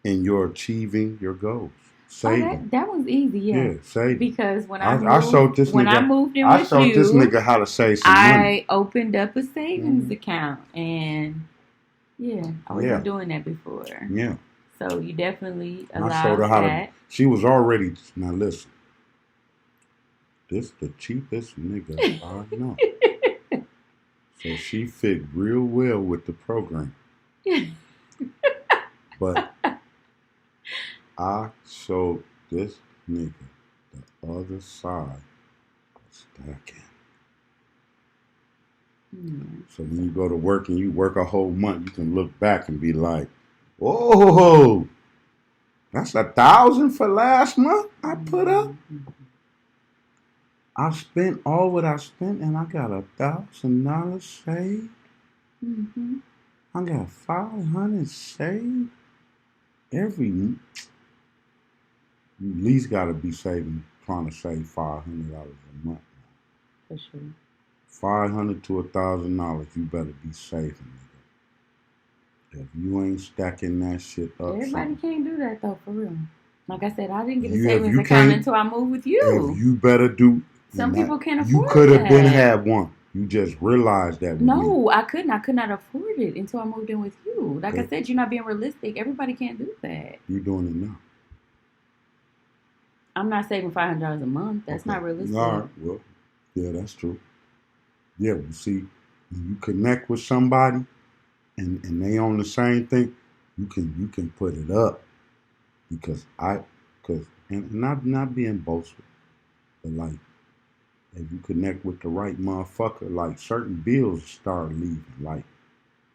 in your achieving your goals? saving. That was easy, Yeah, saving. Because when I showed this nigga. I moved in I with showed this you, nigga how to save some money. I opened up a savings account, and I wasn't doing that before. Yeah. So you definitely And I allowed showed her how that. to. She was already. Now listen. This the cheapest nigga I know. So she fit real well with the program. But I showed this nigga the other side of stacking. So when you go to work and you work a whole month, you can look back and be like, "Whoa, that's 1,000 for last month I put up. I spent all what I spent and I got $1,000 saved. I got 500 saved every month. You at least got to be trying to save $500 a month. For sure. $500 to $1,000, you better be saving, nigga. If you ain't stacking that shit up, everybody can't do that though, for real. Like I said, I didn't get a if savings you account can't- until I moved with you. If you better do. Some people can't You afford could have been that. had one. You just realized that. No, I couldn't. I could not afford it until I moved in with you. Like I Okay. said, you're not being realistic. Everybody can't do that. You doing it now. I'm not saving $500 a month. That's not realistic. All right. Well, yeah, that's true. Yeah, you see, when you connect with somebody and they on the same thing, you can put it up because and not being boastful, but like if you connect with the right motherfucker, like certain bills start leaving, like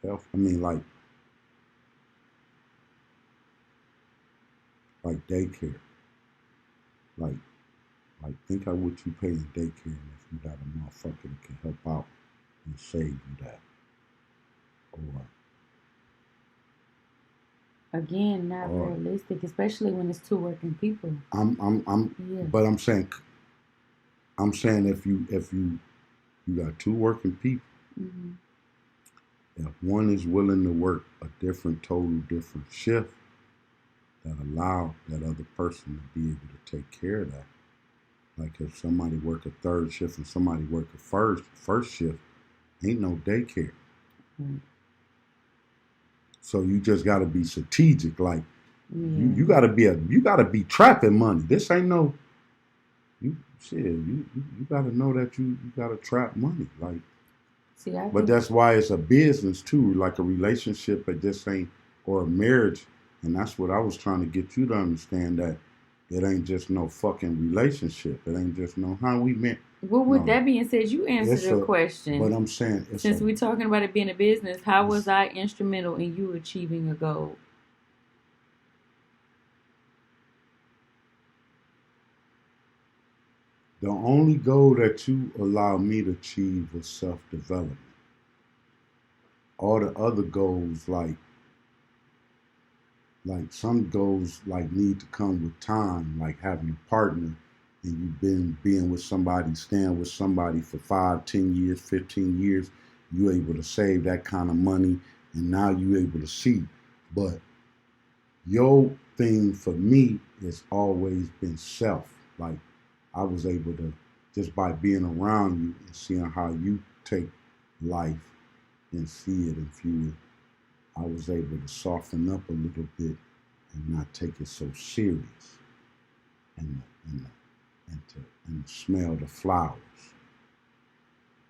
health. I mean, like daycare. Like think of what you pay in daycare, and if you got a motherfucker that can help out and save you that, or again, not realistic, especially when it's two working people. But I'm saying if you got two working people, if one is willing to work a total different shift, that allow that other person to be able to take care of that. Like if somebody work a third shift and somebody work a first shift, ain't no daycare. So you just got to be strategic. Like you got to be trapping money. This ain't no. You got to know that you got to trap money. Like, but that's why it's a business too, like a relationship. It just ain't, or a marriage. And that's what I was trying to get you to understand, that it ain't just no fucking relationship. It ain't just no how we met. Well, with that being said, you answered the question. But I'm saying, since we're talking about it being a business, how was I instrumental in you achieving a goal? The only goal that you allowed me to achieve was self-development. All the other goals, like some goals, like need to come with time, like having a partner, and you've been being with somebody, staying with somebody for 5, 10 years, 15 years, you're able to save that kind of money, and now you're able to see. But your thing for me has always been self. Like, I was able to, just by being around you and seeing how you take life and see it and view it, I was able to soften up a little bit and not take it so serious, and to smell the flowers,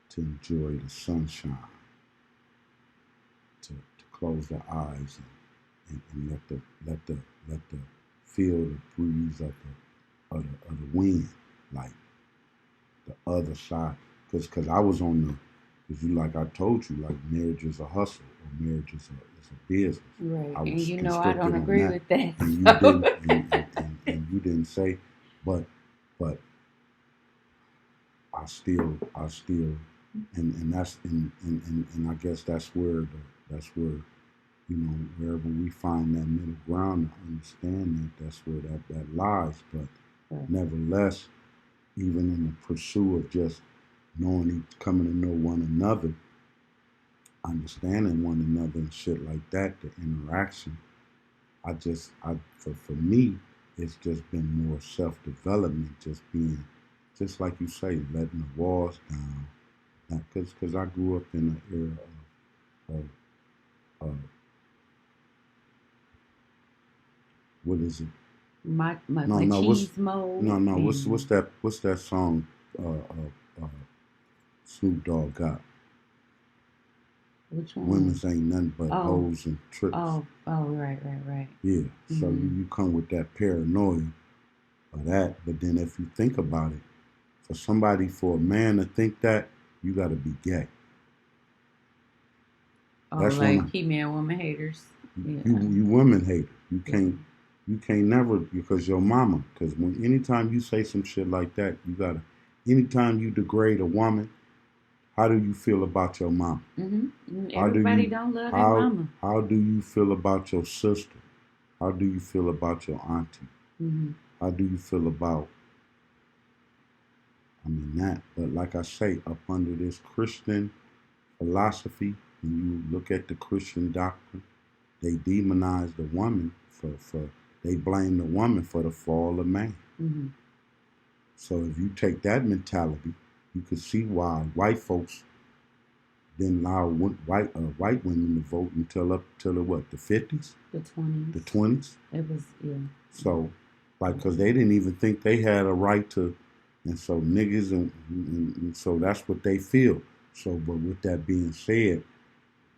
to enjoy the sunshine, to close the eyes and let the feel the breeze of the wind, like the other side, because I was on the. Because like I told you, like marriage is a hustle, or marriage is a business. Right, I and you know I don't agree with that. And you didn't say, but I still, and that's and I guess that's where wherever we find that middle ground to understand that's where that lies. But nevertheless, even in the pursuit of just coming to know one another, understanding one another and shit like that, the interaction, for me, it's just been more self-development, just like you say, letting the walls down. Because I grew up in an era of what is it? Cheese mode. No. What's that song? Snoop Dogg got. Which one? Women's ain't nothing but hoes and tricks. Right. Yeah. So you come with that paranoia of that, but then if you think about it, for a man to think that, you got to be gay. That's like female woman haters. Yeah. You women haters. You can't never, because your mama. Because anytime you say some shit like that, anytime you degrade a woman, how do you feel about your mama? Everybody don't love their mama. How do you feel about your sister? How do you feel about your auntie? How do you feel about, that? But like I say, up under this Christian philosophy, when you look at the Christian doctrine, they demonize the woman they blame the woman for the fall of man. So if you take that mentality, you can see why white folks didn't allow white women to vote until the 50s? The 20s. The 20s? It was, yeah. So, because they didn't even think they had a right to, and so niggas, and so that's what they feel. So, but with that being said,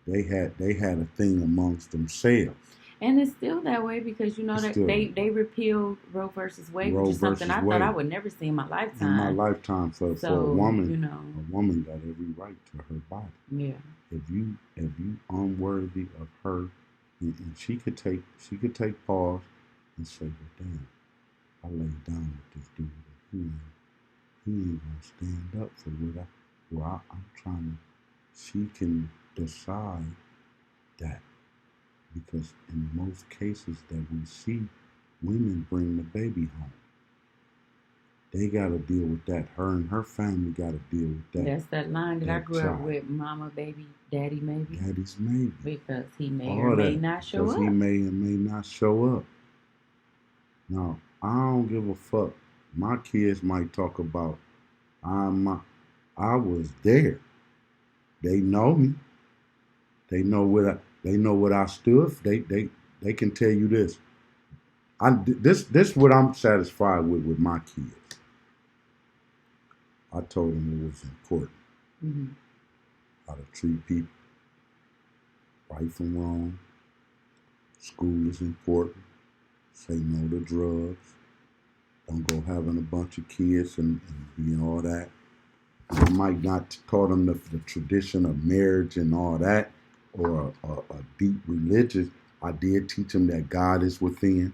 they had a thing amongst themselves. And it's still that way because they repealed Roe versus Wade, which is something I thought I would never see in my lifetime. In my lifetime, for a woman, a woman got every right to her body. Yeah. If you unworthy of her, and she could take pause and say, well, damn, I laid down with this dude. He ain't gonna stand up for what I'm trying to. She can decide that. Because in most cases that we see, women bring the baby home. They got to deal with that. Her and her family got to deal with that. That's that line that I grew up with, mama, baby, daddy, maybe. Daddy's maybe. Because he may or may not show up. Because he may or may not show up. Now, I don't give a fuck. My kids might talk about, I was there. They know me. They know what I stood for. They can tell you this. This what I'm satisfied with my kids. I told them it was important how to treat people, right from wrong. School is important. Say no to drugs. Don't go having a bunch of kids and be all that. I might not taught them the tradition of marriage and all that, or a deep religious. I did teach them that God is within.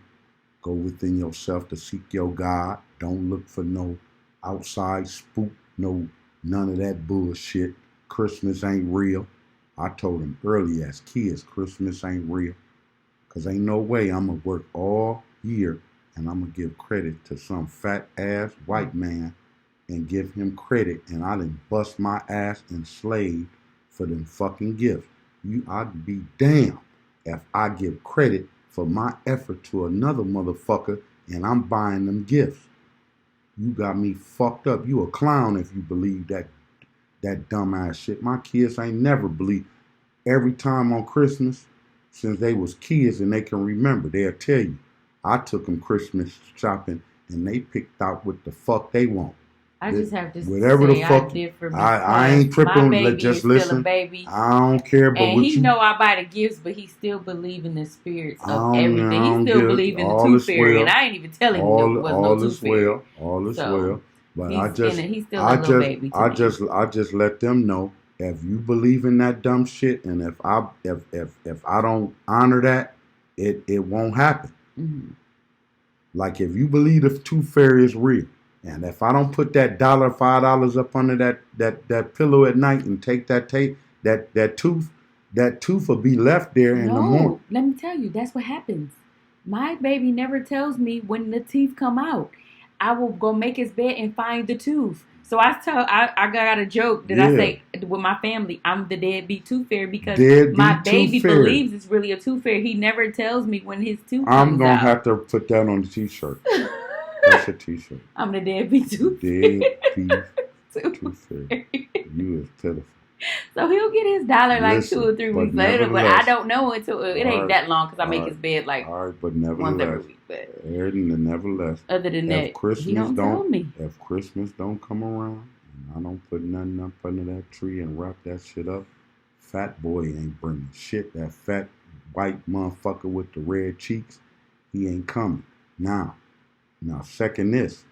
Go within yourself to seek your God. Don't look for no outside spook, none of that bullshit. Christmas ain't real. I told them early as kids, Christmas ain't real. Because ain't no way I'm going to work all year and I'm going to give credit to some fat ass white man and give him credit, and I done bust my ass and slaved for them fucking gifts. I'd be damned if I give credit for my effort to another motherfucker and I'm buying them gifts. You got me fucked up. You a clown if you believe that dumbass shit. My kids ain't never believed. Every time on Christmas, since they was kids and they can remember, they'll tell you, I took them Christmas shopping and they picked out what the fuck they want. I just have to whatever say the fuck, I did for me. I ain't tripping. Just listen. Still a baby. I don't care. But and he know I buy the gifts, but he still believe in the spirits of everything. He still believe in the tooth fairy, and I ain't even telling him there was no tooth fairy. All is well. But he's still a little baby. I just let them know, if you believe in that dumb shit, and if I don't honor that, it won't happen. Mm-hmm. Like if you believe the tooth fairy is real. And if I don't put that $5 up under that pillow at night and take that tooth will be left there in the morning. Let me tell you, that's what happens. My baby never tells me when the teeth come out. I will go make his bed and find the tooth. So I got a joke that I Yeah. say with my family, I'm the deadbeat tooth fairy because Deadbeat my tooth baby fairy. believes it's really a tooth fairy. He never tells me when his tooth I'm comes gonna out. have to put that on the t-shirt. That's a t-shirt. I'm the deadbeat tooth fairy. Deadbeat tooth fairy. You is pitiful. So he'll get his dollar like Listen, 2 or 3 but weeks later, but I nevertheless- don't know until it ain't Alright, that long because I make alright, his bed like all right, but once every nevertheless, week. But nevertheless, other than that, if Christmas he don't tell me. if Christmas don't come around and I don't put nothing up under that tree and wrap that shit up, fat boy ain't bringing shit. That fat white motherfucker with the red cheeks, he ain't coming. Now, second this.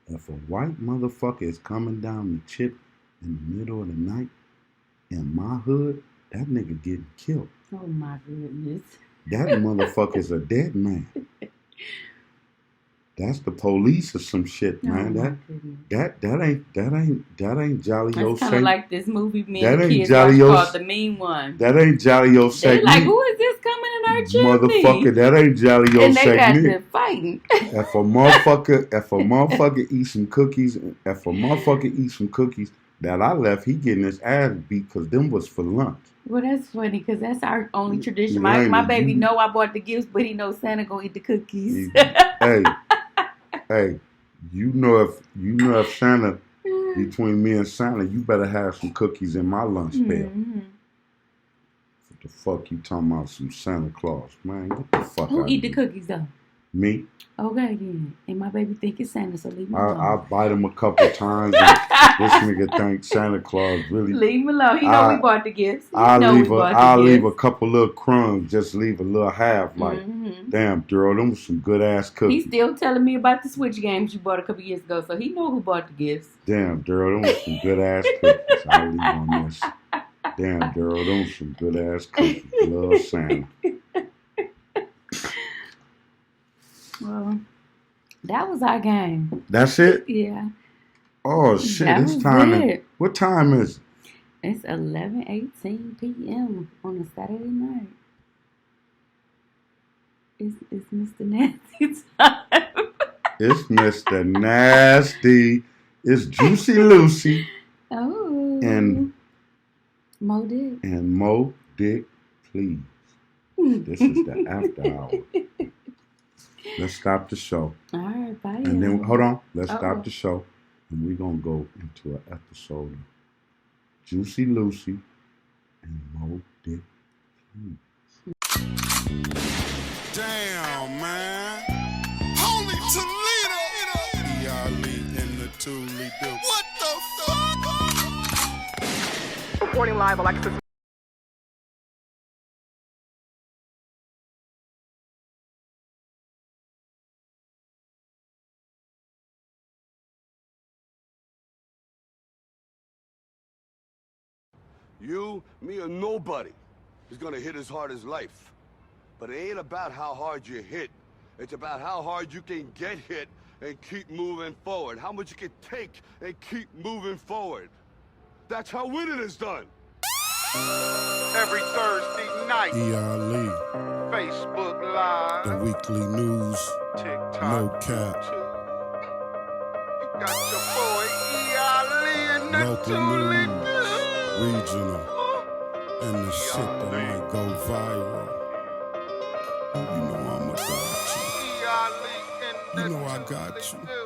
If a white motherfucker is coming down the chip in the middle of the night in my hood, that nigga getting killed. Oh my goodness. That motherfucker's a dead man. That's the police or some shit, man. Oh my goodness. That ain't Jolly O It's kind Saint. of like this movie me That and the ain't kids Jolly watch O- called The Mean One. That ain't Jolly O They Saint. like, who is this coming in our chimney? Motherfucker, that ain't Jolly O And they got Saint. to fighting. If a motherfucker eat some cookies that I left, he getting his ass beat because them was for lunch. Well, that's funny because that's our only tradition. Yeah, My baby you- know I bought the gifts, but he knows Santa gonna eat the cookies. Hey, you know if Santa, between me and Santa, you better have some cookies in my lunch bag. Mhm. What the fuck you talking about? Some Santa Claus, man? Get the fuck out Who of eat the here. cookies though? Me? Okay then. And my baby think it's Santa, so leave him I alone. bite him a couple times. And this nigga think Santa Claus really. Leave him alone. He know we bought the gifts. He I'll know leave we bought I'll the leave a gifts. couple little crumbs. Just leave a little half. Like, damn, girl, them was some good ass cookies. He's still telling me about the Switch games you bought a couple years ago, so he know who bought the gifts. Damn, girl, them was some good ass cookies. I'll leave on this. Damn, girl, them was some good ass cookies. Love Santa. Well, that was our game. That's it? Yeah. Oh shit, That it's was time. it. What time is it? It's 11:18 p.m. on a Saturday night. It's Mr. Nasty time. It's Mr. Nasty. It's Juicy Lucy Oh. and Mo Dick. Mo Dick, please. This is the after hour. Let's stop the show. All right, bye. And then, hold on. Let's Uh-oh. stop the show. And we're going to go into an episode of Juicy Lucy and Mo Dick, please. Damn, man. Holy Toledo. E.Ali in the ToLe'Do. What the fuck? Reporting live, Alexis. You, me, or nobody is gonna hit as hard as life. But it ain't about how hard you hit. It's about how hard you can get hit and keep moving forward. How much you can take and keep moving forward. That's how winning is done. Every Thursday night, E.Ali, Facebook Live, the weekly news, TikTok, no cap, YouTube. You got your boy E.Ali in the local news, ToLe'Do. regional, and the shit that might go viral. You know I'ma got E.Ali in you. the You know I got you. ToLe'Do.